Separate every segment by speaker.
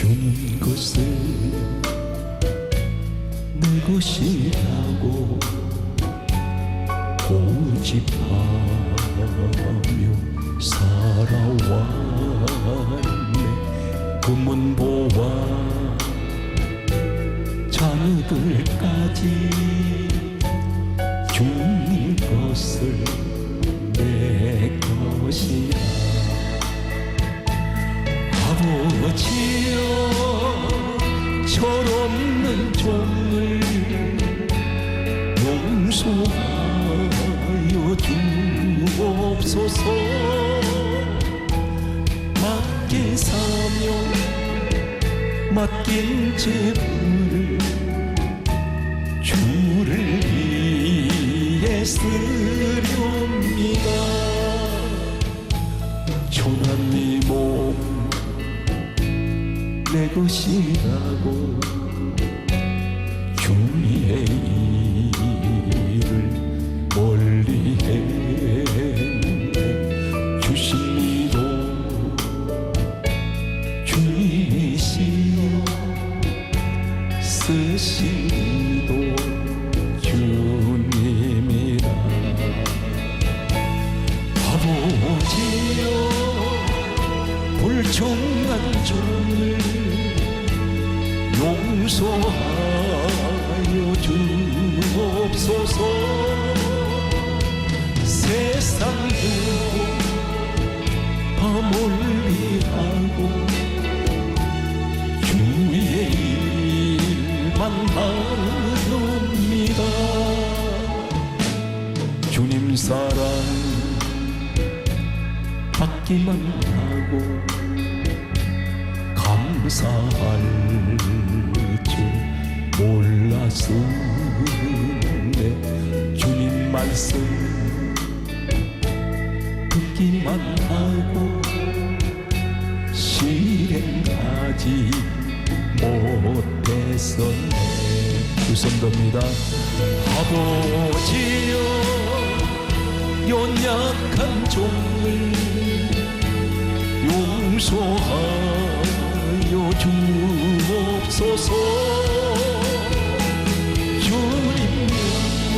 Speaker 1: 주는 것을 내 것이라고 고집하며 살아왔네. 금은 보화 자녀들까지 주는 것을 내 것이라. 아버지여 철없는 종을 용서하여 주옵소서. 맡긴 사명 맡긴 재물을 주를 위해 쓰렵니다. 천한 이 몸 내 것이라고 주의 일을 멀리 했네. 주신 이도 주님이시여 쓰신 이도 주님이라. 아버지여 불충한 종을 용서하여 주옵소서. 세상 두고 밤몰리 하고 주의 일만 하렵니다. 주님 사랑 받기만 하고 감사할 줄 몰랐었네. 주님 말씀 듣기만 하고 실행하지 못했었네. 두 손 듭니다. 아버지여 연약한 종을 용서하여 주옵소서. 주님여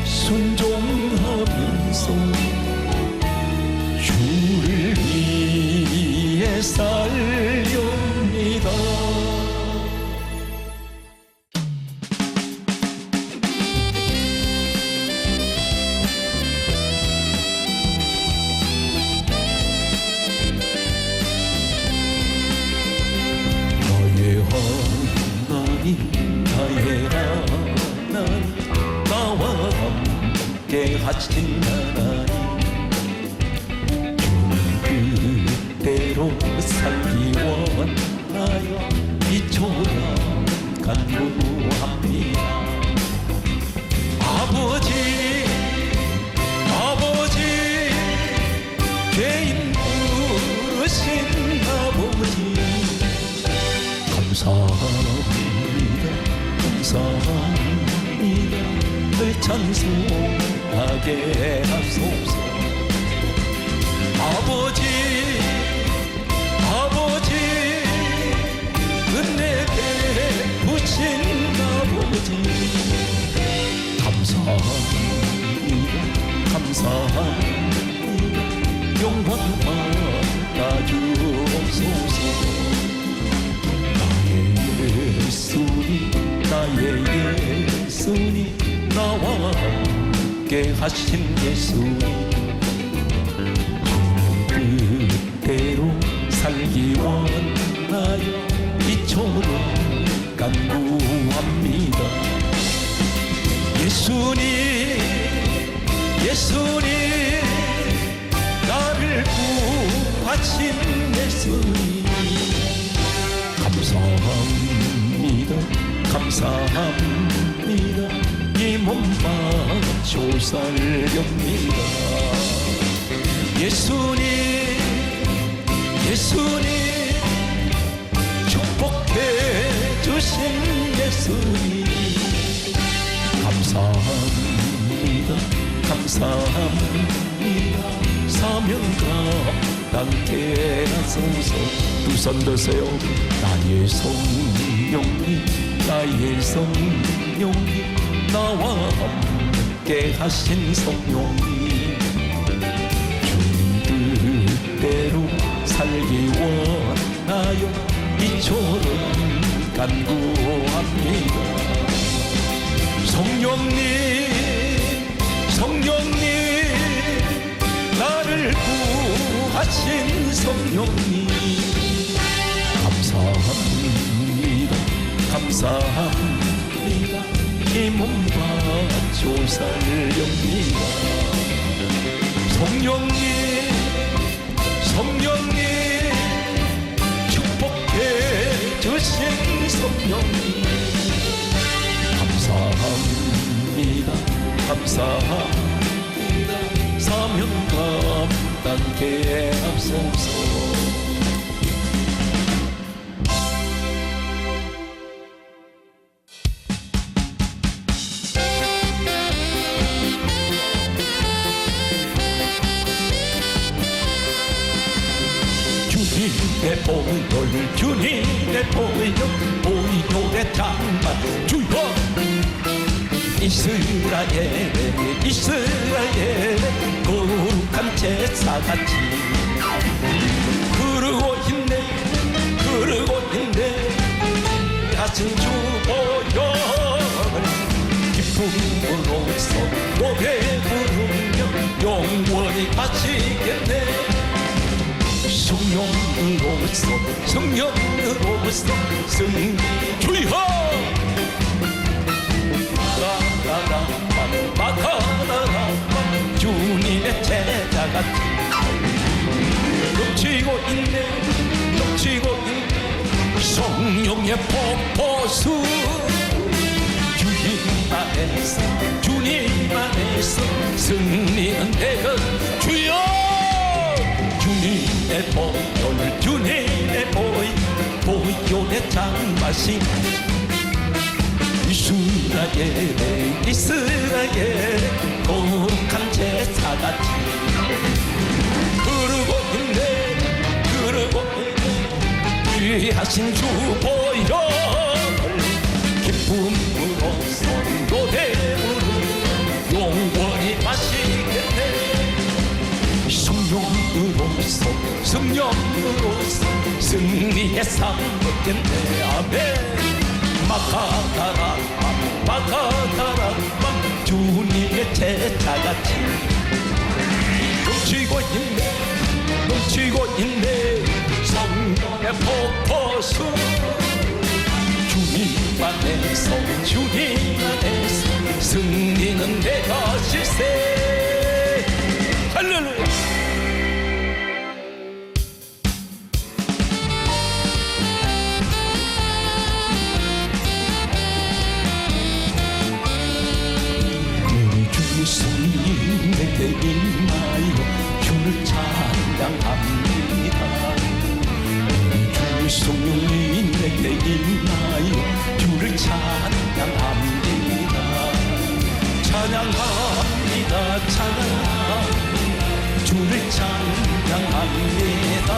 Speaker 1: 순종하면서 주를 위해 살렵니다. 나의 하나님 나와 함께 하신 하나님 주님 그대로 살기 원하여 이처럼 간구합니다. 아버지 죄인 부르신 아버지 감사합니다. 늘 찬송하게 하소서. 아버지 은혜 베푸신 아버지 감사합니다. 영광 받아 주옵소서. 나의 예수님 나와 함께 하신 예수님 그대로 살기 원하여 이처럼 간구합니다. 예수님 나를 구하신 예수님 감사합니다. 이 몸 바쳐 살렵니다. 예수님 축복해 주신 예수님 감사합니다. 사명감 함께 하소서. 두 손 드세요. 나의 성령님, 나의 성령님, 나와 함께 하신 성령님, 주님 뜻대로 살기 원하여 이처럼 간구합니다. 성령님, 성령님, 나를 구하신 성령님, 감사합니다, 감사합니다. 이 몸 바쳐 살렵니다. 성령님, 성령님, 축복해 주신 성령님, 감사합니다, 감사합니다. 사명 감당케 하소서. 주님의 보혈, 주님의 보혈, 보혈의 장막 주여. 이스라엘의, 이스라엘의 거룩한 제사같이 흐르고 있네, 흐르고 있네. 하신 주 보혈, 기쁨으로서 노래 부르며 영원히 가시겠네. 성령으로서, 성령으로서 승리 주여. 마카라라 주님의 제자같이 넘치고 있네, 넘치고 있네. 성령의 폭포수 주님 안에서, 주님 안에서 승리는 내가 주여. 주님의 보혈, 주님의 보혈, 보혈의 장마신 이스라엘의, 이스라엘의 거룩한 제사같이 흐르고 있네, 흐르고 있네. 귀하신 주 보혈, 기쁨으로서 노래 부르며 영원히 마시겠네. 성령으로서, 성령으로서 승리의 삶 얻겠네. 아멘. 마카다라밤, 마카다라밤 주님의 제자같이 넘치고 있네, 넘치고 있네. 성령의 폭포수 주님 안에서, 주님 안에서 승리는 내가 실세. 할렐루야. 주님 내게 임하여 주를 찬양합니다. 주 성령님 내게 임하여 주를 찬양합니다. 찬양합니다, 찬양합니다. 주를 찬양합니다.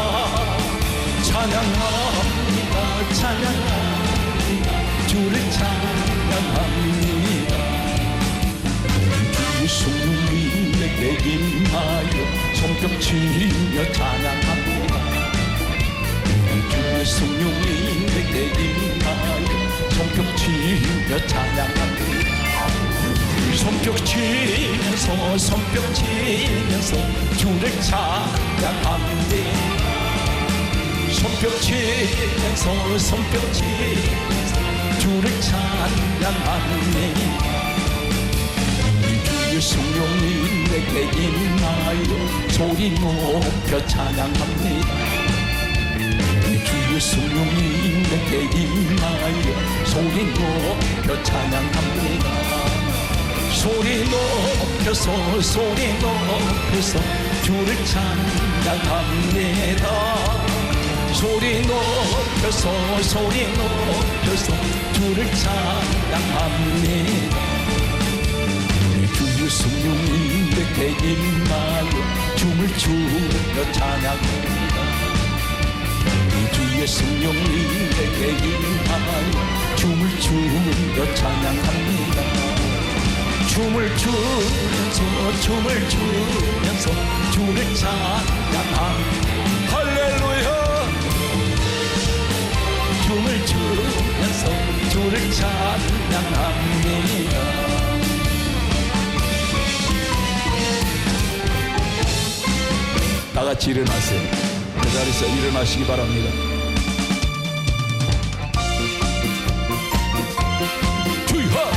Speaker 1: 찬양합니다, 찬양합니다. 주를 찬양합니다. 성령님 내게 임하여 손뼉 치며 찬양합니다. 주의 성령님 내게 임하여 손뼉 치며 찬양합니다. 손뼉 치면서, 손뼉 치면서 주를 찬양합니다. 손뼉 치면서, 손뼉 치면서 주를 찬양합니다. 성령님 내게 임하여 소리 높여 찬양합니다. 주의 성령님 내게 임하여 소리 높여 찬양합니다. 소리 높여서, 소리 높여서 주를 찬양합니다. 소리 높여서, 소리 높여서 주를 찬양합니다. 주의 성령님 내게 임하여 춤을 추며 찬양합니다. 주의 성령이 내게 임하여 춤을 추며 찬양합니다. 춤을 추면서 주를 찬양합니다. 할렐루야. 춤을 추면서 주를 찬양합니다. 다 같이 일어나세요. 그 자리에서 일어나시기 바랍니다. 주여!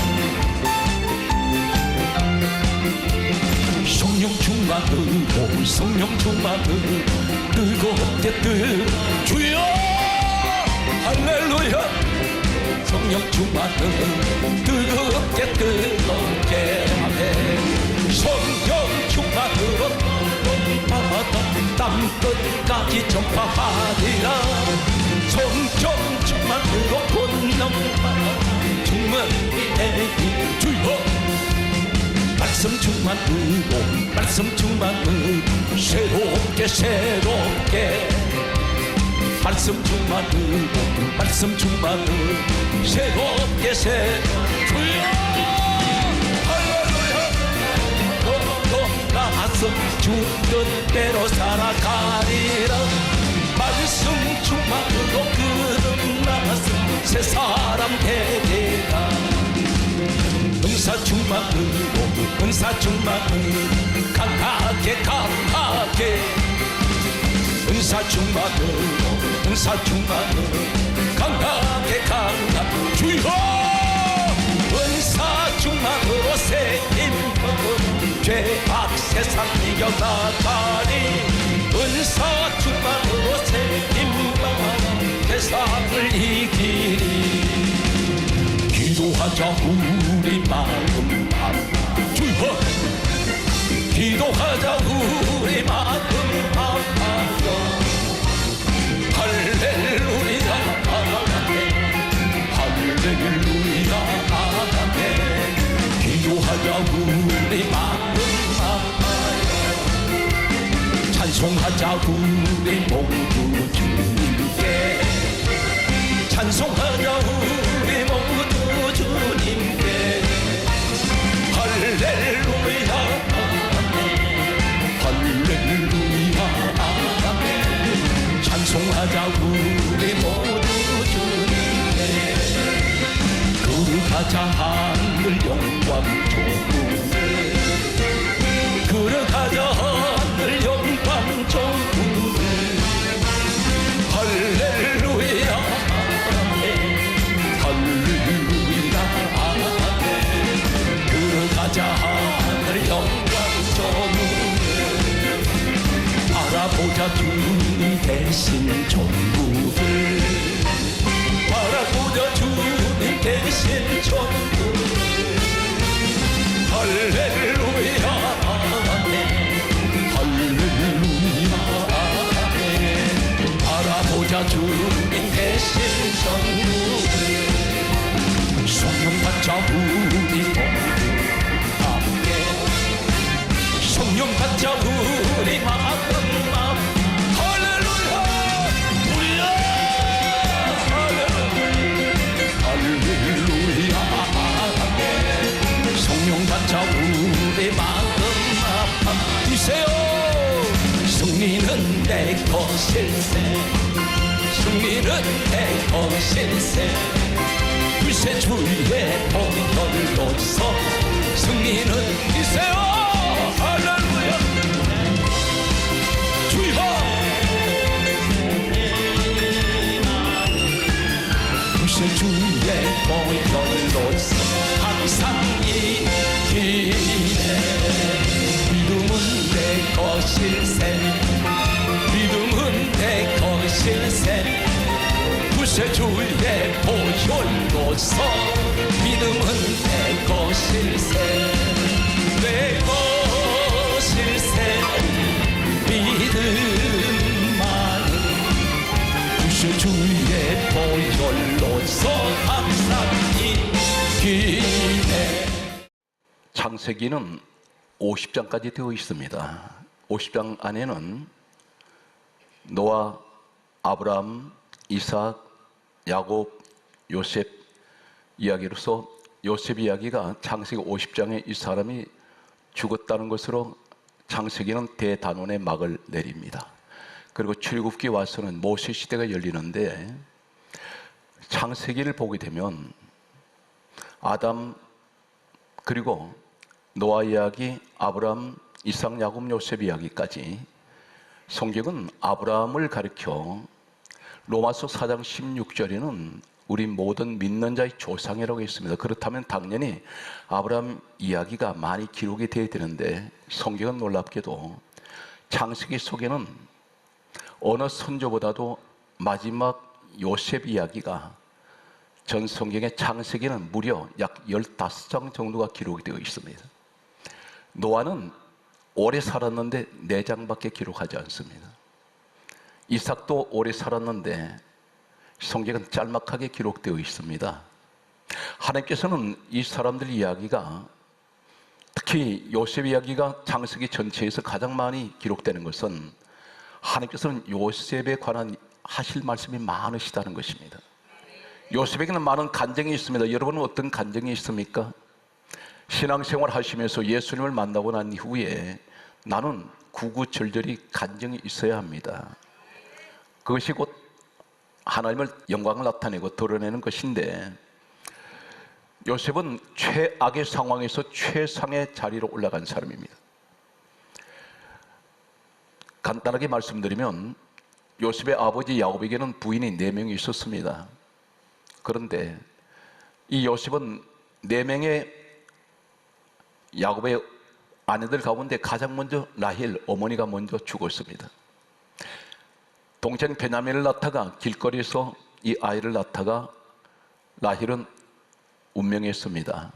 Speaker 1: 성령 충만으로 성령 충만으로 뜨겁게 주여! 할렐루야. 성령 충만으로 뜨겁게 하네. 성령 충만으로 땅끝까지 전파하리라. 성령 충만으로 본능만 충만히 주여. 말씀 충만으로 새롭게 말씀 충만으로 새롭게 주여. 할렐루야. 또 나서 주 뜻대로 살아가리라. 말씀 충만으로 거듭나서 새 사람 되리라. 은사 충만으로 강하게 은사 충만으로 강하게 주여. 은사 충만으로 새힘으로 죄악 세상 이겨나가리. 은사 충만으로 새힘으로 세상을 이기리. 기도하자 우리 마음 주여. 기도하자 우리 마음 아파요. 할렐루야 할렐루야 아멘. 기도하자 우리 마음 아파요. 찬송하자 우리 모두 주님께. 찬송하자 우리 모두 주님께. 할렐루야 할렐루야 아멘. 찬송하자 우리 모두 주님께. 거룩하자 하늘 영광 종국을. 거룩하자 하늘 영광 종국을. 할렐루야 할렐루야 아멘. 거룩하자 하늘 영광 종국을. 바라보자 주님 대신 천국을. 바라보자 주님 대신 천국을. 할렐루야 할렐루야 아멘. 바라보자 주님 대신 천국을. 성령 받자 우리 모두 함께. 성령 받자 우리 마음 할렐루야 우리야 할렐루야 아멘. 성령 받자 우리 마음 주세요. 승리는 내 것일세. 승리는 내 것일세. 불새 주의 보혈로서 승리는 주세요. 할렐루야 주여. 불새 주의 보혈로서 항상 이기네. 믿음은 내 것일세. 믿음은 내 것일세. 불새 주의 보혈로서 믿음은 내 것일세. 내 것일세. 믿음만은 불새 주의 보혈로서 항상 이기네. 창세기는 50장까지 되어 있습니다. 50장 안에는 노아, 아브라함, 이삭, 야곱, 요셉 이야기로서 요셉 이야기가 창세기 50장에 이 사람이 죽었다는 것으로 창세기는 대단원의 막을 내립니다. 그리고 출애굽기 와서는 모세 시대가 열리는데 창세기를 보게 되면 아담 그리고 노아 이야기, 아브라함, 이삭, 야곱, 요셉 이야기까지 성경은 아브라함을 가리켜 로마서 4장 16절에는 우리 모든 믿는 자의 조상이라고 했습니다. 그렇다면 당연히 아브라함 이야기가 많이 기록이 되어야 되는데 성경은 놀랍게도 창세기 속에는 어느 선조보다도 마지막 요셉 이야기가 전 성경의 창세기는 무려 약 15장 정도가 기록이 되어 있습니다. 노아는 오래 살았는데 4장밖에 기록하지 않습니다. 이삭도 오래 살았는데 성경은 짤막하게 기록되어 있습니다. 하나님께서는 이 사람들 이야기가 특히 요셉 이야기가 창세기 전체에서 가장 많이 기록되는 것은 하나님께서는 요셉에 관한 하실 말씀이 많으시다는 것입니다. 요셉에게는 많은 간증이 있습니다. 여러분은 어떤 간증이 있습니까? 신앙생활 하시면서 예수님을 만나고 난 이후에 나는 구구절절히 간증이 있어야 합니다. 그것이 곧 하나님을 영광을 나타내고 드러내는 것인데 요셉은 최악의 상황에서 최상의 자리로 올라간 사람입니다. 간단하게 말씀드리면 요셉의 아버지 야곱에게는 부인이 4명이 있었습니다. 그런데 이 요셉은 4명의 야곱의 아내들 가운데 가장 먼저 라헬 어머니가 먼저 죽었습니다. 동생 베냐민을 낳다가 길거리에서 이 아이를 낳다가 라헬은 운명했습니다.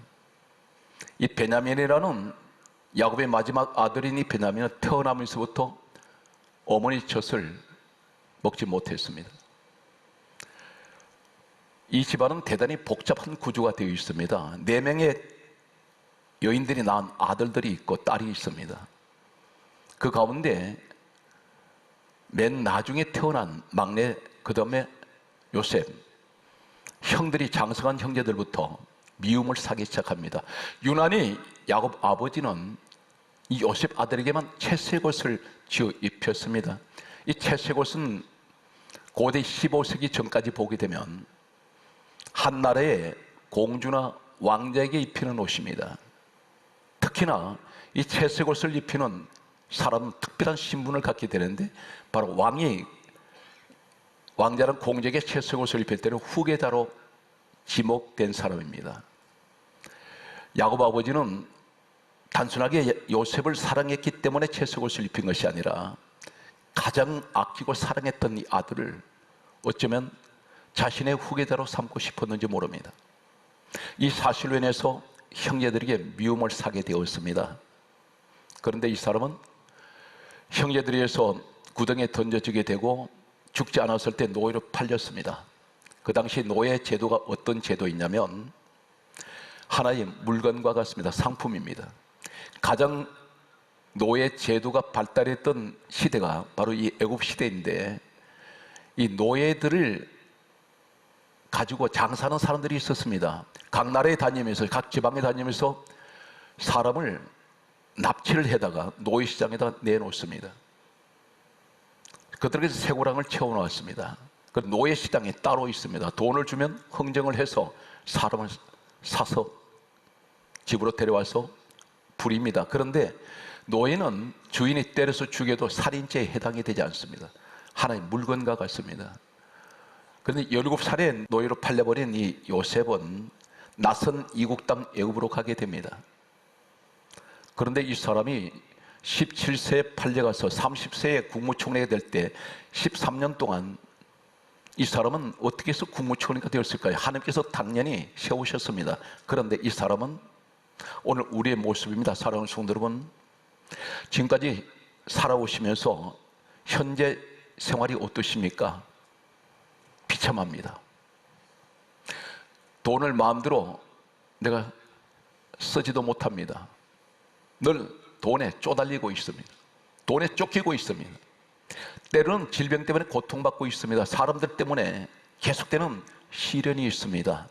Speaker 1: 이 베냐민이라는 야곱의 마지막 아들인 이 베냐민은 태어나면서부터 어머니 젖을 먹지 못했습니다. 이 집안은 대단히 복잡한 구조가 되어 있습니다. 4명의 여인들이 낳은 아들들이 있고 딸이 있습니다. 그 가운데 맨 나중에 태어난 막내, 그 다음에 요셉, 형들이 장성한 형제들부터 미움을 사기 시작합니다. 유난히 야곱 아버지는 이 요셉 아들에게만 채색옷을 지어 입혔습니다. 이 채색옷은 고대 15세기 전까지 보게 되면 한 나라의 공주나 왕자에게 입히는 옷입니다. 특히나 이 채색옷을 입히는 사람은 특별한 신분을 갖게 되는데 바로 왕자는 공주에게 채색옷을 입힐 때는 후계자로 지목된 사람입니다. 야곱 아버지는 단순하게 요셉을 사랑했기 때문에 채색옷을 입힌 것이 아니라 가장 아끼고 사랑했던 이 아들을 어쩌면 자신의 후계자로 삼고 싶었는지 모릅니다. 이 사실로 인해서 형제들에게 미움을 사게 되었습니다. 그런데 이 사람은 형제들에 의해서 구덩이에 던져지게 되고 죽지 않았을 때 노예로 팔렸습니다. 그 당시 노예 제도가 어떤 제도였냐면 하나의 물건과 같습니다. 상품입니다. 가장 노예 제도가 발달했던 시대가 바로 이 애굽 시대인데 이 노예들을 가지고 장사하는 사람들이 있었습니다. 각 나라에 다니면서 각 지방에 다니면서 사람을 납치를 해다가 노예시장에다 내놓습니다. 그들에게서 쇠고랑을 채워놓았습니다. 그 노예시장이 따로 있습니다. 돈을 주면 흥정을 해서 사람을 사서 집으로 데려와서 부립니다. 그런데 노예는 주인이 때려서 죽여도 살인죄에 해당이 되지 않습니다. 하나의 물건과 같습니다. 그런데 17살에 노예로 팔려버린 이 요셉은 낯선 이국 땅 애굽으로 가게 됩니다. 그런데 이 사람이 17세에 팔려가서 30세에 국무총리가 될 때 13년 동안 이 사람은 어떻게 해서 국무총리가 되었을까요? 하나님께서 당연히 세우셨습니다. 그런데 이 사람은 오늘 우리의 모습입니다. 사랑하는 성도 여러분, 지금까지 살아오시면서 현재 생활이 어떠십니까? 비참합니다. 돈을 마음대로 내가 쓰지도 못합니다. 늘 돈에 쪼달리고 있습니다. 돈에 쫓기고 있습니다. 때로는 질병 때문에 고통받고 있습니다. 사람들 때문에 계속되는 시련이 있습니다.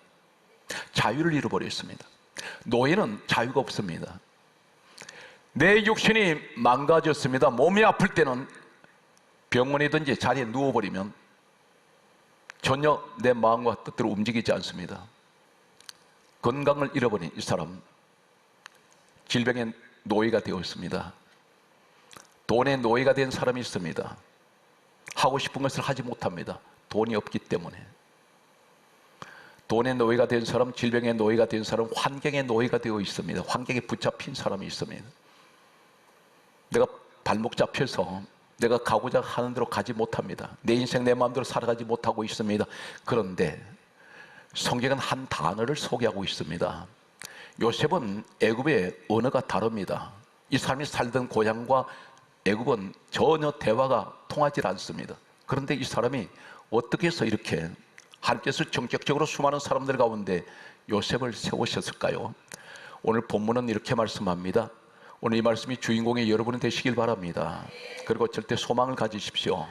Speaker 1: 자유를 잃어버렸습니다. 노예는 자유가 없습니다. 내 육신이 망가졌습니다. 몸이 아플 때는 병원이든지 자리에 누워버리면 전혀 내 마음과 뜻대로 움직이지 않습니다. 건강을 잃어버린 이 사람, 질병의 노예가 되었습니다. 돈의 노예가 된 사람이 있습니다. 하고 싶은 것을 하지 못합니다. 돈이 없기 때문에. 돈의 노예가 된 사람, 질병의 노예가 된 사람, 환경의 노예가 되어 있습니다. 환경에 붙잡힌 사람이 있습니다. 내가 발목 잡혀서 내가 가고자 하는 대로 가지 못합니다. 내 인생 내 마음대로 살아가지 못하고 있습니다. 그런데 성경은 한 단어를 소개하고 있습니다. 요셉은 애굽의 언어가 다릅니다. 이 사람이 살던 고향과 애굽은 전혀 대화가 통하지 않습니다. 그런데 이 사람이 어떻게 해서 이렇게 하나님께서 전격적으로 수많은 사람들 가운데 요셉을 세우셨을까요? 오늘 본문은 이렇게 말씀합니다. 오늘 이 말씀이 주인공의 여러분이 되시길 바랍니다. 그리고 절대 소망을 가지십시오.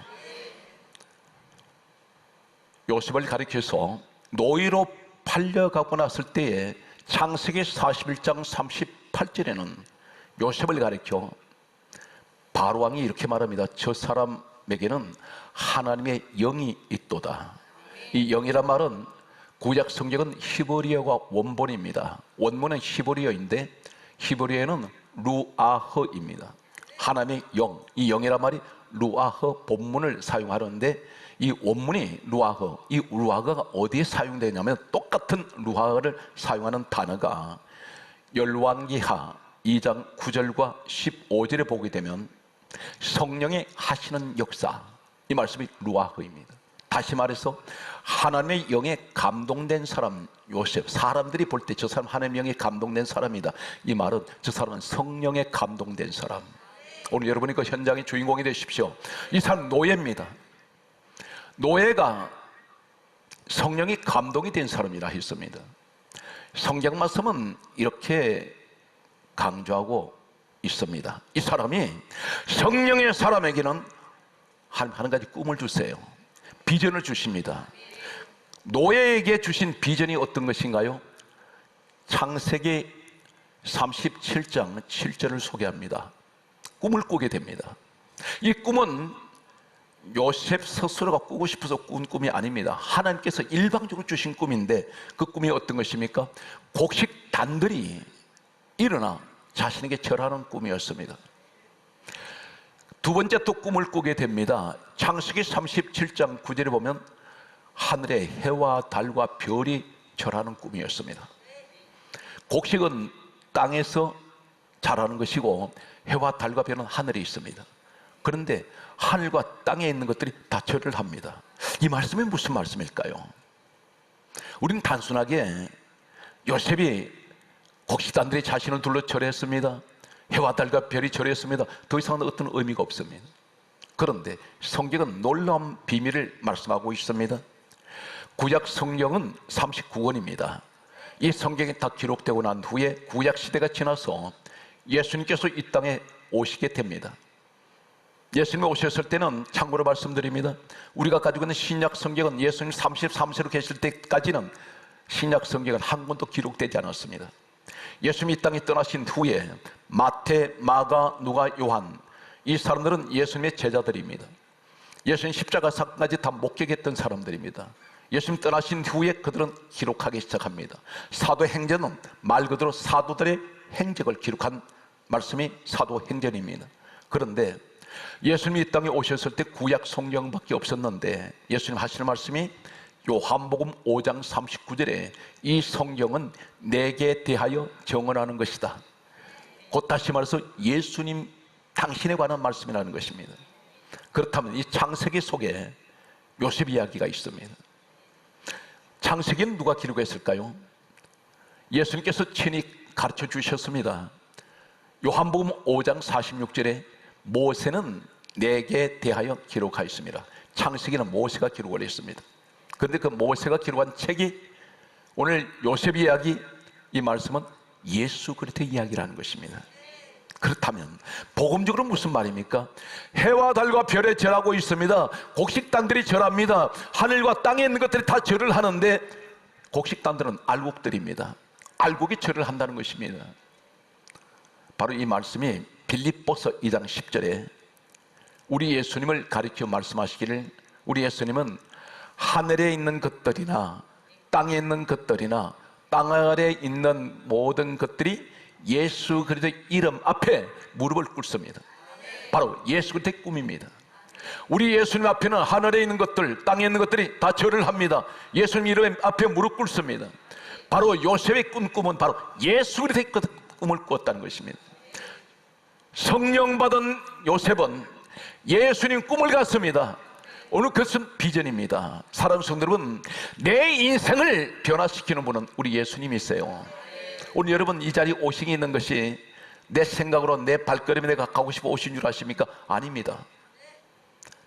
Speaker 1: 요셉을 가리켜서 노예로 팔려가고 났을 때에 창세기 41장 38절에는 요셉을 가리켜 바로왕이 이렇게 말합니다. 저 사람에게는 하나님의 영이 있도다. 이 영이란 말은 구약 성경은 히브리어가 원본입니다. 원문은 히브리어인데 히브리어는 루아흐입니다. 하나님의 영, 이 영이란 말이 루아흐 본문을 사용하는데 이 원문이 루아흐, 이 루아흐가 어디에 사용되냐면 똑같은 루아흐를 사용하는 단어가 열왕기하 2장 9절과 15절에 보게 되면 성령의 하시는 역사, 이 말씀이 루아흐입니다. 다시 말해서 하나님의 영에 감동된 사람 요셉, 사람들이 볼 때 저 사람 하나님의 영에 감동된 사람이다, 이 말은 저 사람은 성령에 감동된 사람. 오늘 여러분이 그 현장의 주인공이 되십시오. 이 사람 노예입니다. 노예가 성령이 감동이 된 사람이라 했습니다. 성경 말씀은 이렇게 강조하고 있습니다. 이 사람이 성령의 사람에게는 한 가지 꿈을 주세요. 비전을 주십니다. 노예에게 주신 비전이 어떤 것인가요? 창세기 37장 7절을 소개합니다. 꿈을 꾸게 됩니다. 이 꿈은 요셉 스스로가 꾸고 싶어서 꾼 꿈이 아닙니다. 하나님께서 일방적으로 주신 꿈인데 그 꿈이 어떤 것입니까? 곡식 단들이 일어나 자신에게 절하는 꿈이었습니다. 두 번째 또 꿈을 꾸게 됩니다. 창세기 37장 9절에 보면 하늘에 해와 달과 별이 절하는 꿈이었습니다. 곡식은 땅에서 자라는 것이고 해와 달과 별은 하늘에 있습니다. 그런데 하늘과 땅에 있는 것들이 다 절을 합니다. 이 말씀이 무슨 말씀일까요? 우리는 단순하게 요셉이 곡식단들이 자신을 둘러 절했습니다. 해와 달과 별이 절했습니다. 더 이상은 어떤 의미가 없습니다. 그런데 성경은 놀라운 비밀을 말씀하고 있습니다. 구약 성경은 39권입니다. 이 성경이 다 기록되고 난 후에 구약 시대가 지나서 예수님께서 이 땅에 오시게 됩니다. 예수님이 오셨을 때는 참고로 말씀드립니다. 우리가 가지고 있는 신약 성경은 예수님 33세로 계실 때까지는 신약 성경은 한 권도 기록되지 않았습니다. 예수님이 이 땅에 떠나신 후에 마태, 마가, 누가, 요한, 이 사람들은 예수님의 제자들입니다. 예수님 십자가 사건까지 다 목격했던 사람들입니다. 예수님 떠나신 후에 그들은 기록하기 시작합니다. 사도행전은 말 그대로 사도들의 행적을 기록한 말씀이 사도행전입니다. 그런데 예수님이 이 땅에 오셨을 때 구약 성경밖에 없었는데 예수님 하시는 말씀이 요한복음 5장 39절에 이 성경은 내게 대하여 정언하는 것이다. 곧 다시 말해서 예수님 당신에 관한 말씀이라는 것입니다. 그렇다면 이 창세기 속에 요셉 이야기가 있습니다. 창세기는 누가 기록했을까요? 예수님께서 친히 가르쳐 주셨습니다. 요한복음 5장 46절에 모세는 내게 대하여 기록하였습니다. 창세기는 모세가 기록을 했습니다. 그런데 그 모세가 기록한 책이 오늘 요셉 이야기, 이 말씀은 예수 그리스도 이야기라는 것입니다. 그렇다면 복음적으로 무슨 말입니까? 해와 달과 별에 절하고 있습니다. 곡식단들이 절합니다. 하늘과 땅에 있는 것들이 다 절을 하는데 곡식단들은 알곡들입니다. 알곡이 절을 한다는 것입니다. 바로 이 말씀이 빌립보서 2장 10절에 우리 예수님을 가리켜 말씀하시기를, 우리 예수님은 하늘에 있는 것들이나 땅에 있는 것들이나 땅 아래 있는 모든 것들이 예수 그리스도의 이름 앞에 무릎을 꿇습니다. 바로 예수 그리스도의 꿈입니다. 우리 예수님 앞에는 하늘에 있는 것들, 땅에 있는 것들이 다 절을 합니다. 예수님 이름 앞에 무릎 꿇습니다. 바로 요셉의 꿈은 바로 예수 그리스도의 꿈을 꿨다는 것입니다. 성령 받은 요셉은 예수님 꿈을 갖습니다. 오늘 그것은 비전입니다. 사랑하는 성도 여러분, 내 인생을 변화시키는 분은 우리 예수님이세요. 오늘 여러분 이 자리에 오신 게 있는 것이 내 생각으로 내 발걸음에 내가 가고 싶어 오신 줄 아십니까? 아닙니다.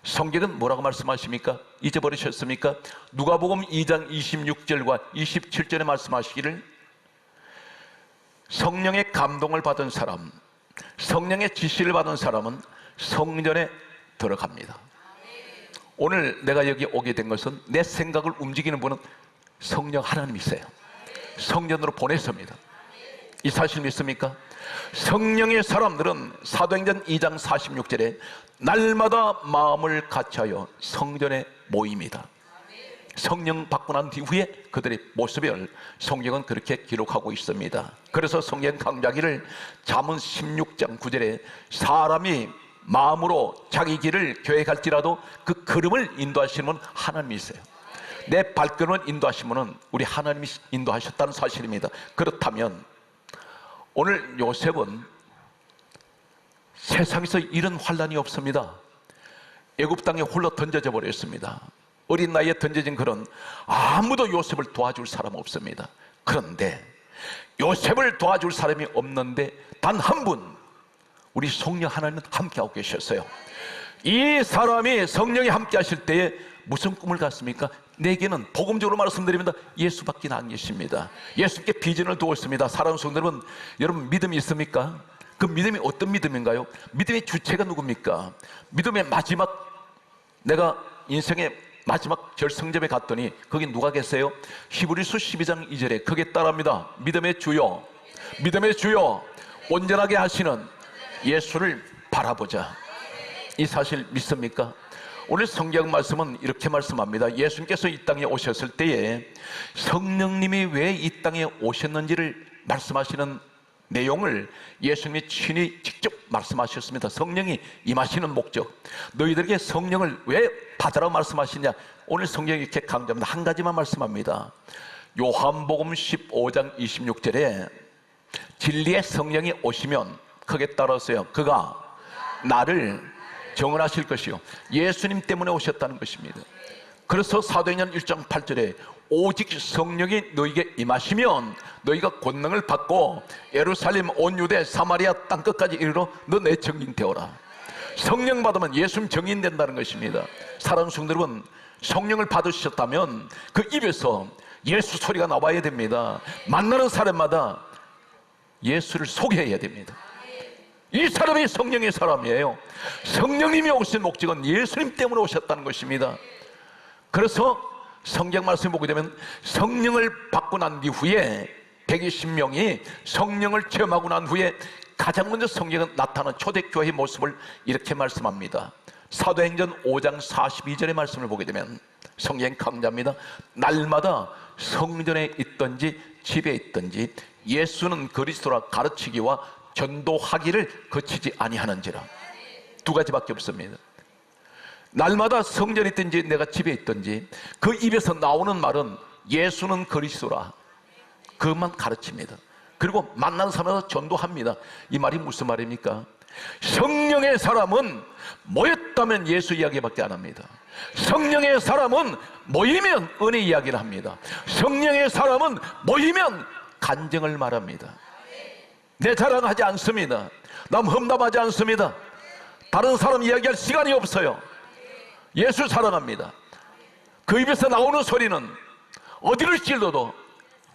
Speaker 1: 성경은 뭐라고 말씀하십니까? 잊어버리셨습니까? 누가복음 2장 26절과 27절에 말씀하시기를 성령의 감동을 받은 사람, 성령의 지시를 받은 사람은 성전에 들어갑니다. 오늘 내가 여기 오게 된 것은 내 생각을 움직이는 분은 성령 하나님이세요. 성전으로 보내섭니다. 이 사실 믿습니까? 성령의 사람들은 사도행전 2장 46절에 날마다 마음을 같이하여 성전에 모입니다. 성령 받고 난 뒤후에 그들의 모습을 성경은 그렇게 기록하고 있습니다. 그래서 성경 강좌기를 잠언 16장 9절에 사람이 마음으로 자기 길을 계획할지라도 그 걸음을 인도하시는 분은 하나님이세요. 내 발걸음을 인도하신 분은 우리 하나님이 인도하셨다는 사실입니다. 그렇다면 오늘 요셉은 세상에서 이런 환란이 없습니다. 애굽 땅에 홀로 던져져 버렸습니다. 어린 나이에 던져진 그런 아무도 요셉을 도와줄 사람 없습니다. 그런데 요셉을 도와줄 사람이 없는데 단 한 분, 우리 성령 하나님은 함께하고 계셨어요. 이 사람이 성령이 함께 하실 때에 무슨 꿈을 갖습니까? 내게는 복음적으로 말씀드립니다. 예수밖에 안 계십니다. 예수께 비전을 두었습니다. 사랑하는 성도 여러분 믿음이 있습니까? 그 믿음이 어떤 믿음인가요? 믿음의 주체가 누굽니까? 믿음의 마지막, 내가 인생의 마지막 결승점에 갔더니 거기 누가 계세요? 히브리서 12장 2절에 거기에 따라합니다. 믿음의 주요, 믿음의 주요 온전하게 하시는 예수를 바라보자. 이 사실 믿습니까? 오늘 성경 말씀은 이렇게 말씀합니다. 예수님께서 이 땅에 오셨을 때에 성령님이 왜 이 땅에 오셨는지를 말씀하시는 내용을 예수님이 친히 직접 말씀하셨습니다. 성령이 임하시는 목적, 너희들에게 성령을 왜 받으라고 말씀하시냐. 오늘 성경이 이렇게 강조합니다. 한 가지만 말씀합니다. 요한복음 15장 26절에 진리의 성령이 오시면 거기에 따라서요, 그가 나를 정언하실 것이요, 예수님 때문에 오셨다는 것입니다. 그래서 사도행전 1장 8절에 오직 성령이 너희에게 임하시면 너희가 권능을 받고 예루살렘 온 유대 사마리아 땅끝까지 이르러 너 내 증인 되어라. 성령 받으면 예수님 증인 된다는 것입니다. 사랑하는 성도 여러분, 성령을 받으셨다면 그 입에서 예수 소리가 나와야 됩니다. 만나는 사람마다 예수를 소개해야 됩니다. 이 사람이 성령의 사람이에요. 성령님이 오신 목적은 예수님 때문에 오셨다는 것입니다. 그래서 성경 말씀 보게 되면 성령을 받고 난 뒤후에 120명이 성령을 체험하고 난 후에 가장 먼저 성령은 나타난 초대교회의 모습을 이렇게 말씀합니다. 사도행전 5장 42절의 말씀을 보게 되면 성경 강자입니다. 날마다 성전에 있든지 집에 있든지 예수는 그리스도라 가르치기와 전도하기를 거치지 아니하는지라. 두 가지밖에 없습니다. 날마다 성전에 있든지 내가 집에 있든지 그 입에서 나오는 말은 예수는 그리스도라, 그것만 가르칩니다. 그리고 만난 사람마다 전도합니다. 이 말이 무슨 말입니까? 성령의 사람은 모였다면 예수 이야기밖에 안 합니다. 성령의 사람은 모이면 은혜 이야기를 합니다. 성령의 사람은 모이면 간증을 말합니다. 내 자랑하지 않습니다. 남 험담하지 않습니다. 다른 사람 이야기할 시간이 없어요. 예수 사랑합니다. 그 입에서 나오는 소리는 어디를 찔러도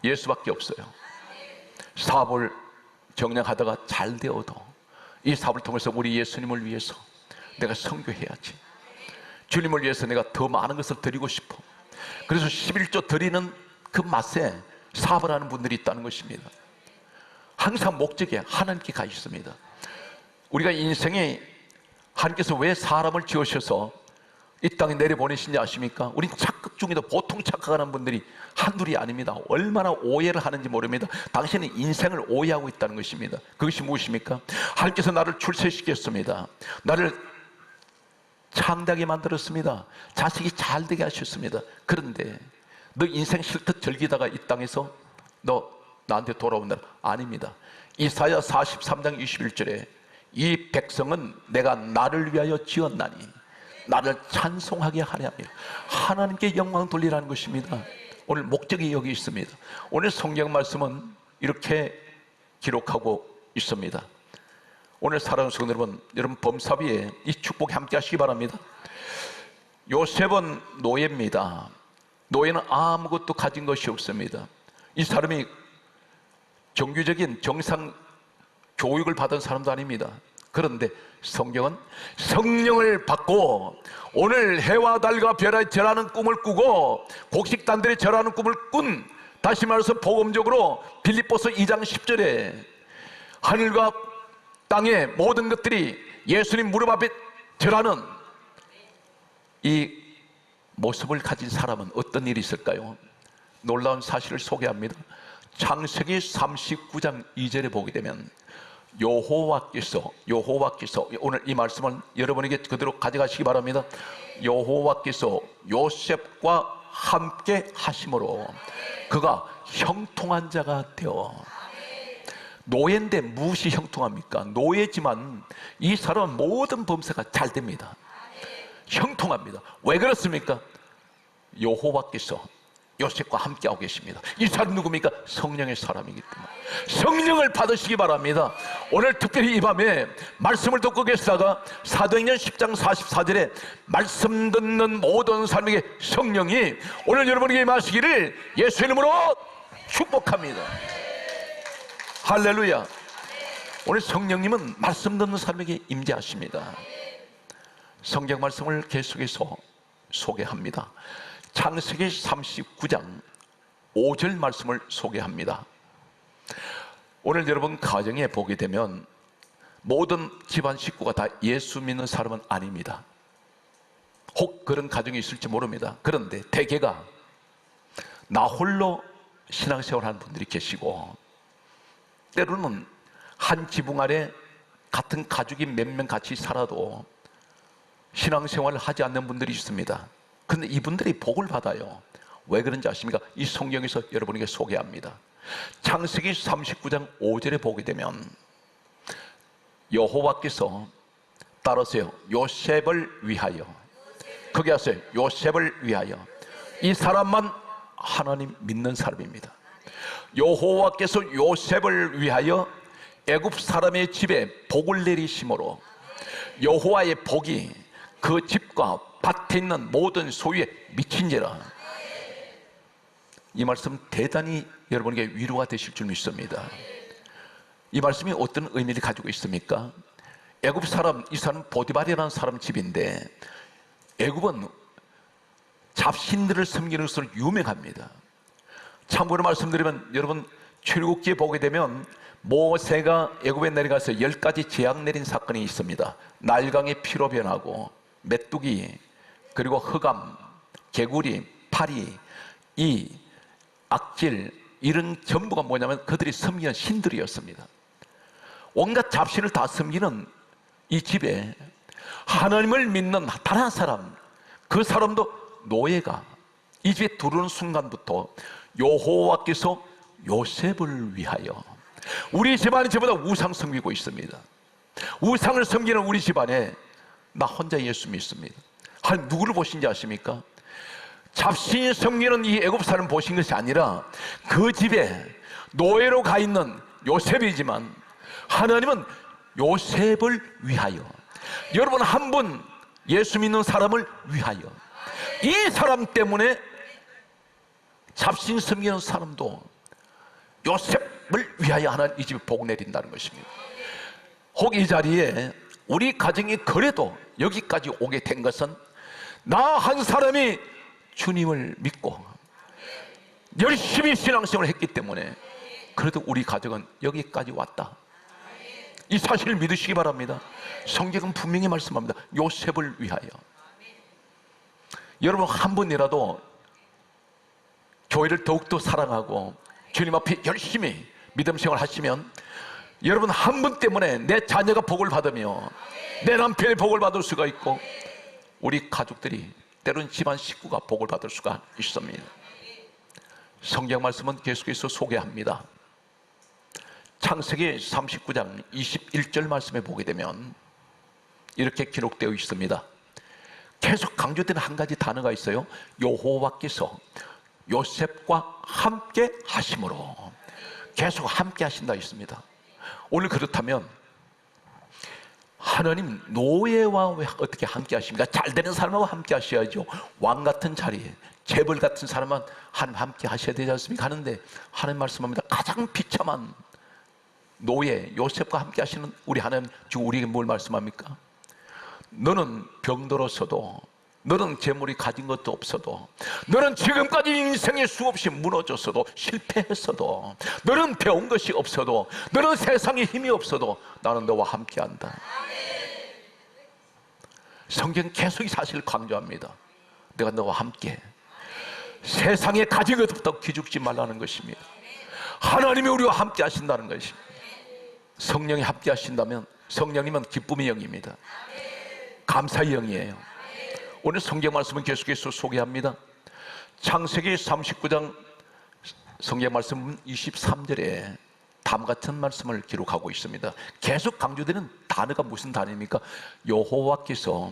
Speaker 1: 예수밖에 없어요. 사업을 정량하다가 잘 되어도 이 사업을 통해서 우리 예수님을 위해서 내가 선교해야지. 주님을 위해서 내가 더 많은 것을 드리고 싶어. 그래서 11조 드리는 그 맛에 사업을 하는 분들이 있다는 것입니다. 항상 목적에 하나님께 가 있습니다. 우리가 인생에 하나님께서 왜 사람을 지으셔서 이 땅에 내려보내신지 아십니까? 우린 착각 중에도 보통 착각하는 분들이 한둘이 아닙니다. 얼마나 오해를 하는지 모릅니다. 당신은 인생을 오해하고 있다는 것입니다. 그것이 무엇입니까? 하나님께서 나를 출세시켰습니다. 나를 창대하게 만들었습니다. 자식이 잘 되게 하셨습니다. 그런데 너 인생 실컷 즐기다가 이 땅에서 너 나한테 돌아온다. 아닙니다. 이사야 43장 21절에 이 백성은 내가 나를 위하여 지었나니 나를 찬송하게 하려 하며 하나님께 영광 돌리라는 것입니다. 오늘 목적이 여기 있습니다. 오늘 성경 말씀은 이렇게 기록하고 있습니다. 오늘 사랑하는 성도 여러분 범사비에 이 축복 함께 하시기 바랍니다. 요셉은 노예입니다. 노예는 아무것도 가진 것이 없습니다. 이 사람이 정규적인 정상 교육을 받은 사람도 아닙니다. 그런데 성경은 성령을 받고 오늘 해와 달과 별에 절하는 꿈을 꾸고 곡식단들이 절하는 꿈을 꾼, 다시 말해서 복음적으로 빌립보서 2장 10절에 하늘과 땅의 모든 것들이 예수님 무릎 앞에 절하는 이 모습을 가진 사람은 어떤 일이 있을까요? 놀라운 사실을 소개합니다. 창세기 39장 2절에 보게 되면 여호와께서 오늘 이 말씀을 여러분에게 그대로 가져가시기 바랍니다. 여호와께서 요셉과 함께 하심으로 그가 형통한 자가 되어. 노예인데 무엇이 형통합니까? 노예지만 이 사람은 모든 범사가 잘 됩니다. 형통합니다. 왜 그렇습니까? 여호와께서 요셉과 함께하고 계십니다. 이 사람 누굽니까? 성령의 사람이기 때문에 성령을 받으시기 바랍니다. 오늘 특별히 이 밤에 말씀을 듣고 계시다가 사도행전 10장 44절에 말씀 듣는 모든 사람에게 성령이 오늘 여러분에게 임하시기를 예수 이름으로 축복합니다. 할렐루야. 오늘 성령님은 말씀 듣는 사람에게 임재하십니다. 성경 말씀을 계속해서 소개합니다. 창세기 39장 5절 말씀을 소개합니다. 오늘 여러분 가정에 보게 되면 모든 집안 식구가 다 예수 믿는 사람은 아닙니다. 혹 그런 가정이 있을지 모릅니다. 그런데 대개가 나 홀로 신앙생활 하는 분들이 계시고, 때로는 한 지붕 아래 같은 가족이 몇 명 같이 살아도 신앙생활을 하지 않는 분들이 있습니다. 그런데 이분들이 복을 받아요. 왜 그런지 아십니까? 이 성경에서 여러분에게 소개합니다. 창세기 39장 5절에 보게 되면 여호와께서 따라서요 요셉을 위하여, 거기 하세요. 요셉을 위하여. 이 사람만 하나님 믿는 사람입니다. 여호와께서 요셉을 위하여 애굽 사람의 집에 복을 내리심으로 여호와의 복이 그 집과 밭에 있는 모든 소유에 미친지라. 이 말씀 대단히 여러분에게 위로가 되실 줄 믿습니다. 이 말씀이 어떤 의미를 가지고 있습니까? 애굽 사람, 이 사람 보디발이라는 사람 집인데 애굽은 잡신들을 섬기는 것으로 유명합니다. 참고로 말씀드리면 여러분 출애굽기에 보게 되면 모세가 애굽에 내려가서 10가지 재앙 내린 사건이 있습니다. 날강의 피로 변하고 메뚜기, 그리고 흑암, 개구리, 파리, 이 악질, 이런 전부가 뭐냐면 그들이 섬기는 신들이었습니다. 온갖 잡신을 다 섬기는 이 집에 하나님을 믿는 단 한 사람, 그 사람도 노예가 이 집에 들어오는 순간부터 여호와께서 요셉을 위하여, 우리 집안이 저보다 우상 섬기고 있습니다. 우상을 섬기는 우리 집안에 나 혼자 예수 믿습니다. 누구를 보신지 아십니까? 잡신이 섬기는 이 애굽 사람 보신 것이 아니라 그 집에 노예로 가 있는 요셉이지만 하나님은 요셉을 위하여, 여러분 한 분 예수 믿는 사람을 위하여, 이 사람 때문에 잡신 섬기는 사람도 요셉을 위하여 하나님 이 집에 복 내린다는 것입니다. 혹 이 자리에 우리 가정이 그래도 여기까지 오게 된 것은 나 한 사람이 주님을 믿고 열심히 신앙생활을 했기 때문에 그래도 우리 가정은 여기까지 왔다. 이 사실을 믿으시기 바랍니다. 성경은 분명히 말씀합니다. 요셉을 위하여. 여러분 한 번이라도 교회를 더욱더 사랑하고 주님 앞에 열심히 믿음 생활 하시면 여러분 한 분 때문에 내 자녀가 복을 받으며 내 남편이 복을 받을 수가 있고 우리 가족들이 때로는 집안 식구가 복을 받을 수가 있습니다. 성경 말씀은 계속해서 소개합니다. 창세기 39장 21절 말씀에 보게 되면 이렇게 기록되어 있습니다. 계속 강조되는 한 가지 단어가 있어요. 여호와께서 요셉과 함께 하심으로. 계속 함께 하신다 있습니다. 오늘 그렇다면 하나님 노예와 왜 어떻게 함께 하십니까? 잘 되는 사람하고 함께 하셔야죠. 왕 같은 자리에 재벌 같은 사람은 하나님 함께 하셔야 되지 않습니까? 하는데 하나님 말씀합니다. 가장 비참한 노예 요셉과 함께 하시는 우리 하나님 지금 우리에게 뭘 말씀합니까? 너는 병들었어도, 너는 재물이 가진 것도 없어도, 너는 지금까지 인생에 수없이 무너졌어도, 실패했어도, 너는 배운 것이 없어도, 너는 세상에 힘이 없어도 나는 너와 함께한다. 성경 계속 이 사실을 강조합니다. 내가 너와 함께. 세상에 가진 것부터 기죽지 말라는 것입니다. 하나님이 우리와 함께 하신다는 것입니다. 성령이 함께 하신다면 성령이면 기쁨의 영입니다. 감사의 영이에요. 오늘 성경 말씀은 계속해서 소개합니다. 창세기 39장 성경 말씀 23절에 다음 같은 말씀을 기록하고 있습니다. 계속 강조되는 단어가 무슨 단어입니까? 여호와께서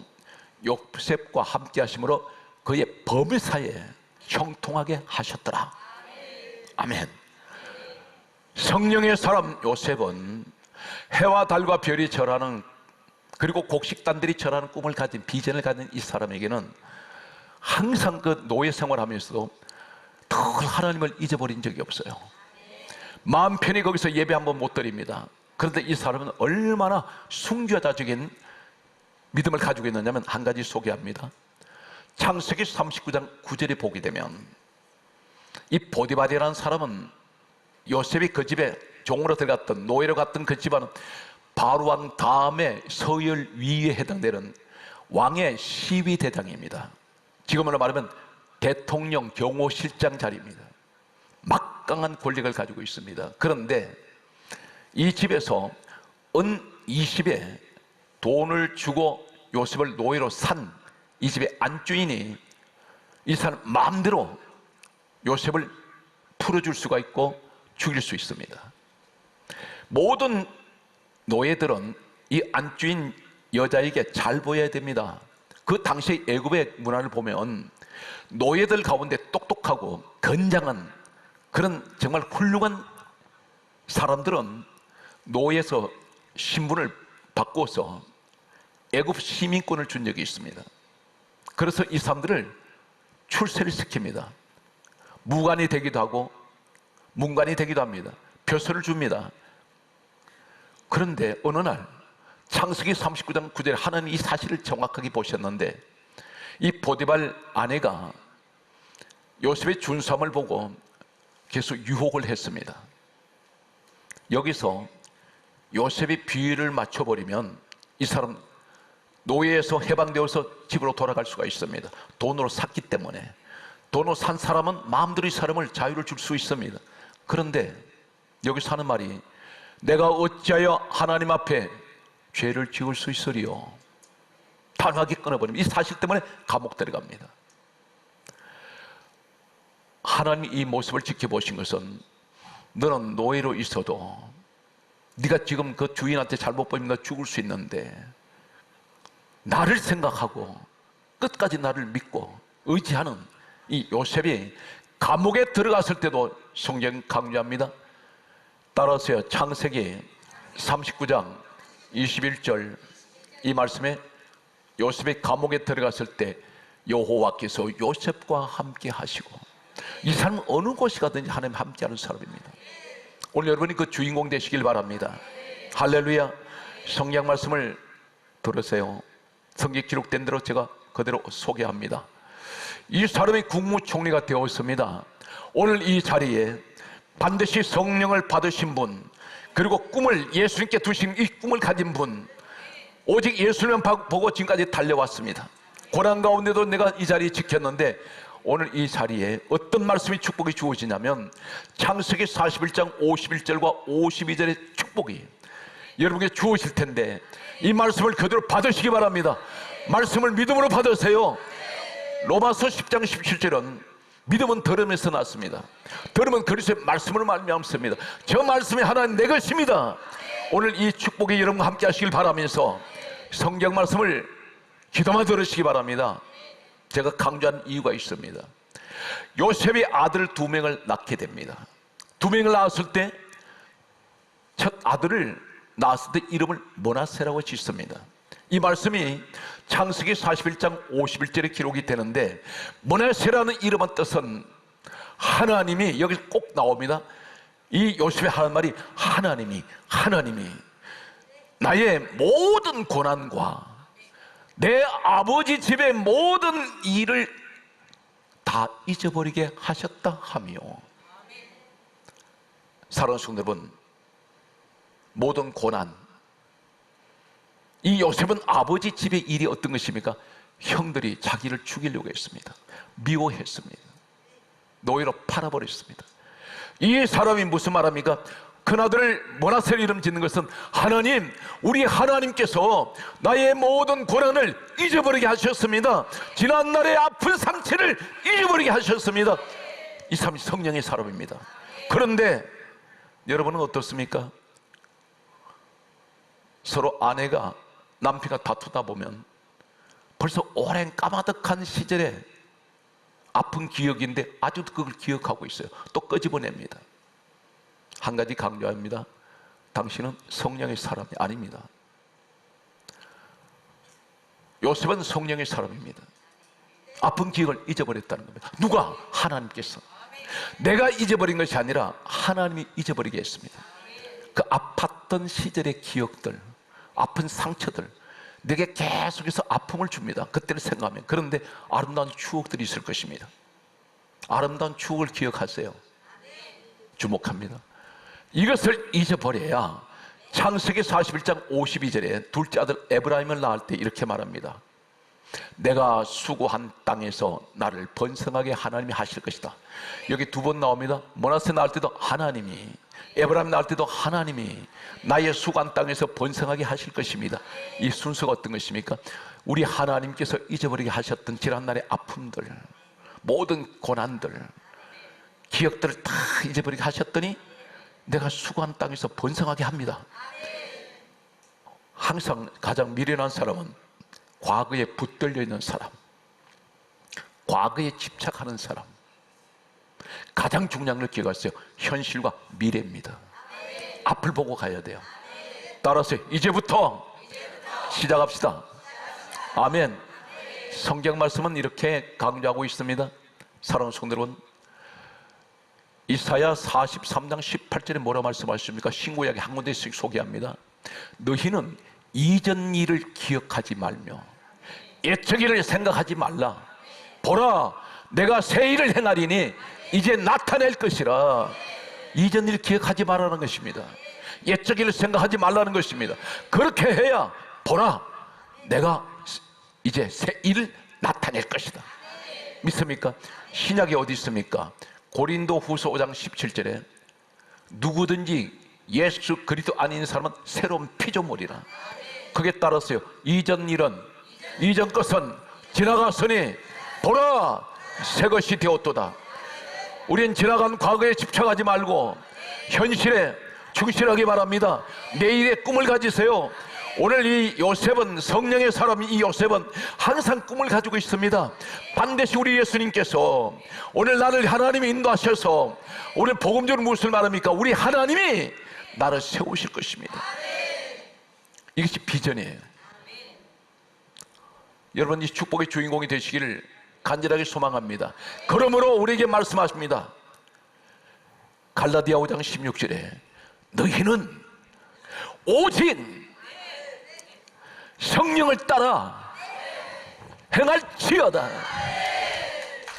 Speaker 1: 요셉과 함께 하심으로 그의 범사에 형통하게 하셨더라. 아멘. 성령의 사람 요셉은 해와 달과 별이 절하는, 그리고 곡식단들이 절하는 꿈을 가진, 비전을 가진 이 사람에게는 항상 그 노예 생활하면서도 늘 하나님을 잊어버린 적이 없어요. 마음 편히 거기서 예배 한번 못 드립니다. 그런데 이 사람은 얼마나 순교자적인 믿음을 가지고 있느냐면 한 가지 소개합니다. 창세기 39장 9절에 보게 되면 이 보디발이라는 사람은 요셉이 그 집에 종으로 들어갔던, 노예로 갔던 그 집안은 바로 왕 다음에 서열 위에 해당되는 왕의 시위대장입니다. 지금으로 말하면 대통령 경호실장 자리입니다. 막강한 권력을 가지고 있습니다. 그런데 이 집에서 은 20에 돈을 주고 요셉을 노예로 산 이 집의 안주인이 이 사람 마음대로 요셉을 풀어줄 수가 있고 죽일 수 있습니다. 모든 노예들은 이 안주인 여자에게 잘 보여야 됩니다. 그 당시 애굽의 문화를 보면 노예들 가운데 똑똑하고 건장한 그런 정말 훌륭한 사람들은 노예에서 신분을 바꿔서 애굽 시민권을 준 적이 있습니다. 그래서 이 사람들을 출세를 시킵니다. 무관이 되기도 하고 문관이 되기도 합니다. 벼슬을 줍니다. 그런데 어느 날 창세기 39장 9절에 하나님이 이 사실을 정확하게 보셨는데 이 보디발 아내가 요셉의 준수함을 보고 계속 유혹을 했습니다. 여기서 요셉이 비위를 맞춰버리면 이 사람 노예에서 해방되어서 집으로 돌아갈 수가 있습니다. 돈으로 샀기 때문에. 돈으로 산 사람은 마음대로 이 사람을 자유를 줄 수 있습니다. 그런데 여기서 하는 말이 내가 어찌하여 하나님 앞에 죄를 지을 수 있으리요. 단호하게 끊어버립니다. 이 사실 때문에 감옥 들어갑니다. 하나님 이 모습을 지켜보신 것은 너는 노예로 있어도 네가 지금 그 주인한테 잘못 보이면 너 죽을 수 있는데 나를 생각하고 끝까지 나를 믿고 의지하는 이 요셉이 감옥에 들어갔을 때도 성경 강조합니다. 따라서요, 창세기 39장 21절 이 말씀에 요셉이 감옥에 들어갔을 때 여호와께서 요셉과 함께 하시고, 이 사람은 어느 곳에 가든지 하나님 함께하는 사람입니다. 오늘 여러분이 그 주인공 되시길 바랍니다. 할렐루야. 성경 말씀을 들으세요. 성경 기록된 대로 제가 그대로 소개합니다. 이 사람이 국무총리가 되었습니다. 오늘 이 자리에 반드시 성령을 받으신 분, 그리고 꿈을 예수님께 두신 이 꿈을 가진 분, 오직 예수님만 보고 지금까지 달려왔습니다. 고난 가운데도 내가 이 자리에 지켰는데 오늘 이 자리에 어떤 말씀이 축복이 주어지냐면 창세기 41장 51절과 52절의 축복이 여러분에게 주어질 텐데 이 말씀을 그대로 받으시기 바랍니다. 말씀을 믿음으로 받으세요. 로마서 10장 17절은 믿음은 들음에서 났습니다. 들음은 그리스도의 말씀으로 말미암습니다. 저 말씀이 하나님 내 것입니다. 오늘 이 축복이 여러분과 함께 하시길 바라면서 성경 말씀을 귀담아 들으시기 바랍니다. 제가 강조한 이유가 있습니다. 요셉이 아들 2명을 낳게 됩니다. 2명을 낳았을 때 첫 아들을 낳았을 때 이름을 므낫세라고 짓습니다. 이 말씀이 창세기 41장 51절에 기록이 되는데 므낫세라는 이름의 뜻은 하나님이, 여기서 꼭 나옵니다. 이 요셉의 하는 말이 하나님이 나의 모든 고난과 내 아버지 집의 모든 일을 다 잊어버리게 하셨다 하며, 사랑하는 성도 여러분, 모든 고난, 이 요셉은 아버지 집의 일이 어떤 것입니까? 형들이 자기를 죽이려고 했습니다. 미워했습니다. 노예로 팔아버렸습니다. 이 사람이 무슨 말합니까? 큰아들 므낫세를 이름 짓는 것은 하나님, 우리 하나님께서 나의 모든 고난을 잊어버리게 하셨습니다. 지난날의 아픈 상처를 잊어버리게 하셨습니다. 이 사람이 성령의 사람입니다. 그런데 여러분은 어떻습니까? 서로 아내가 남편과 다투다 보면 벌써 오랜 까마득한 시절에 아픈 기억인데 아직도 그걸 기억하고 있어요. 또 끄집어냅니다. 한 가지 강조합니다. 당신은 성령의 사람이 아닙니다. 요셉은 성령의 사람입니다. 아픈 기억을 잊어버렸다는 겁니다. 누가? 하나님께서. 내가 잊어버린 것이 아니라 하나님이 잊어버리게 했습니다. 그 아팠던 시절의 기억들, 아픈 상처들, 내게 계속해서 아픔을 줍니다. 그때를 생각하면. 그런데 아름다운 추억들이 있을 것입니다. 아름다운 추억을 기억하세요. 주목합니다. 이것을 잊어버려야 창세기 41장 52절에 둘째 아들 에브라임을 낳을 때 이렇게 말합니다. 내가 수고한 땅에서 나를 번성하게 하나님이 하실 것이다. 여기 2번 나옵니다. 므낫세 낳을 때도 하나님이, 에브라임 낳을 때도 하나님이 나의 수고한 땅에서 번성하게 하실 것입니다. 이 순서가 어떤 것입니까? 우리 하나님께서 잊어버리게 하셨던 지난날의 아픔들, 모든 고난들, 기억들을 다 잊어버리게 하셨더니 내가 수고한 땅에서 번성하게 합니다. 항상 가장 미련한 사람은 과거에 붙들려 있는 사람, 과거에 집착하는 사람. 가장 중요한 걸 기억하세요. 현실과 미래입니다. 앞을 보고 가야 돼요. 따라서 이제부터 시작합시다. 아멘. 성경 말씀은 이렇게 강조하고 있습니다. 사랑하는 성도 여러분, 이사야 43장 18절에 뭐라 말씀하십니까? 신구약의 한 군데씩 소개합니다. 너희는 이전 일을 기억하지 말며 옛적 일을 생각하지 말라. 보라, 내가 새 일을 행하리니 이제 나타낼 것이라. 이전 일 기억하지 말라는 것입니다. 옛적 일을 생각하지 말라는 것입니다. 그렇게 해야 보라, 내가 이제 새 일을 나타낼 것이다. 믿습니까? 신약이 어디 있습니까? 고린도 후서 5장 17절에 누구든지 예수 그리스도 아닌 사람은 새로운 피조물이라. 그게 따랐어요. 이전 일은, 이전 것은 지나갔으니 보라, 새 것이 되었도다. 우린 지나간 과거에 집착하지 말고 현실에 충실하기 바랍니다. 내일의 꿈을 가지세요. 오늘 이 요셉은, 성령의 사람인 이 요셉은 항상 꿈을 가지고 있습니다. 반드시 우리 예수님께서 오늘 나를 하나님이 인도하셔서, 오늘 복음적으로 무엇을 말합니까? 우리 하나님이 나를 세우실 것입니다. 이것이 비전이에요. 여러분, 이 축복의 주인공이 되시기를 간절하게 소망합니다. 그러므로 우리에게 말씀하십니다. 갈라디아 5장 16절에 너희는 오직 성령을 따라 행할지어다.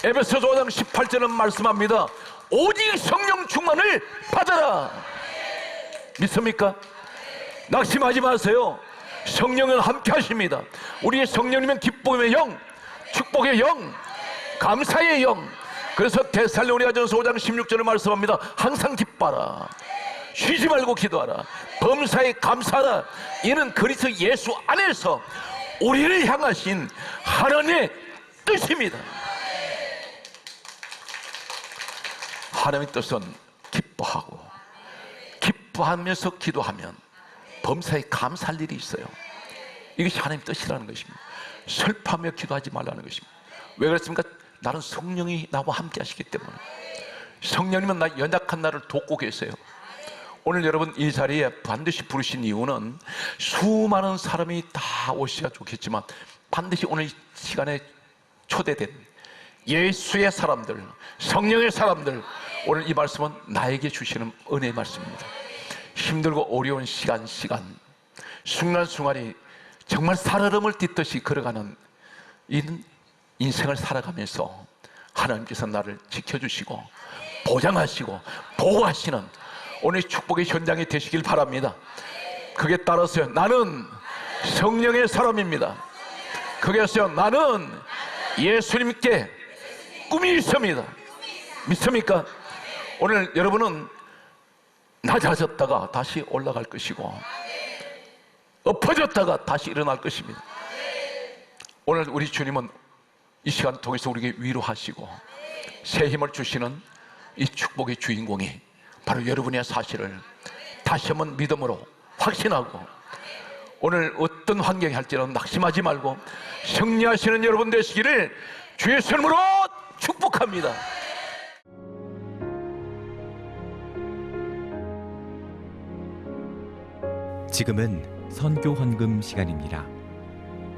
Speaker 1: 에베소서 5장 18절은 말씀합니다. 오직 성령 충만을 받아라. 믿습니까? 낙심하지 마세요. 성령은 함께 하십니다. 우리의 성령님은 기쁨의 영, 축복의 영, 감사의 영. 그래서 데살로니가전서 5장 16절을 말씀합니다. 항상 기뻐하라, 쉬지 말고 기도하라, 범사에 감사하라. 이는 그리스도 예수 안에서 우리를 향하신 하나님의 뜻입니다. 하나님의 뜻은 기뻐하고, 기뻐하면서 기도하면 범사에 감사할 일이 있어요. 이것이 하나님의 뜻이라는 것입니다. 슬퍼하며 기도하지 말라는 것입니다. 왜 그렇습니까? 나는 성령이 나와 함께 하시기 때문에. 성령님은 나 연약한 나를 돕고 계세요. 오늘 여러분 이 자리에 반드시 부르신 이유는 수많은 사람이 다 오셔야 좋겠지만 반드시 오늘 이 시간에 초대된 예수의 사람들, 성령의 사람들, 오늘 이 말씀은 나에게 주시는 은혜의 말씀입니다. 힘들고 어려운 시간 순간순간이 정말 살얼음을 딛듯이 걸어가는 이 인생을 살아가면서 하나님께서 나를 지켜주시고 보장하시고 보호하시는 오늘 축복의 현장이 되시길 바랍니다. 그게 따라서요, 나는 성령의 사람입니다. 그게서요, 나는 예수님께 꿈이 있습니다. 믿습니까? 오늘 여러분은 낮아졌다가 다시 올라갈 것이고 엎어졌다가 다시 일어날 것입니다. 오늘 우리 주님은 이 시간을 통해서 우리에게 위로하시고 새 힘을 주시는 이 축복의 주인공이 바로 여러분의 사실을 다시 한번 믿음으로 확신하고 오늘 어떤 환경이 할지라도 낙심하지 말고 승리하시는 여러분 되시기를 주의 이름으로 축복합니다.
Speaker 2: 지금은 선교 헌금 시간입니다.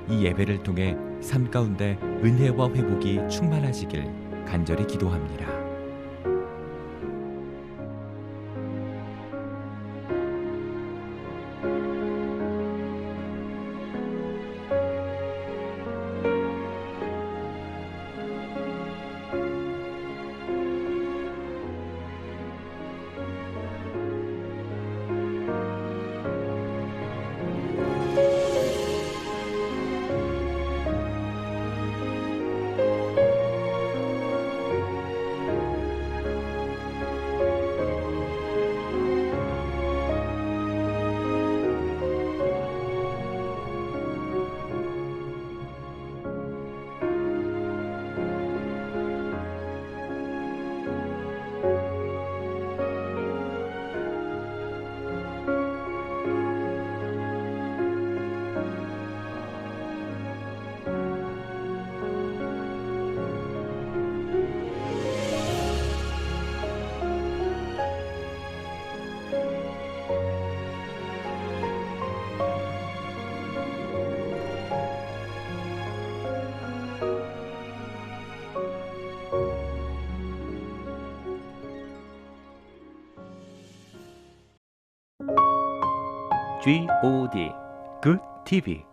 Speaker 2: 이 예배를 통해 삶 가운데 은혜와 회복이 충만하시길 간절히 기도합니다.
Speaker 3: GOD Good TV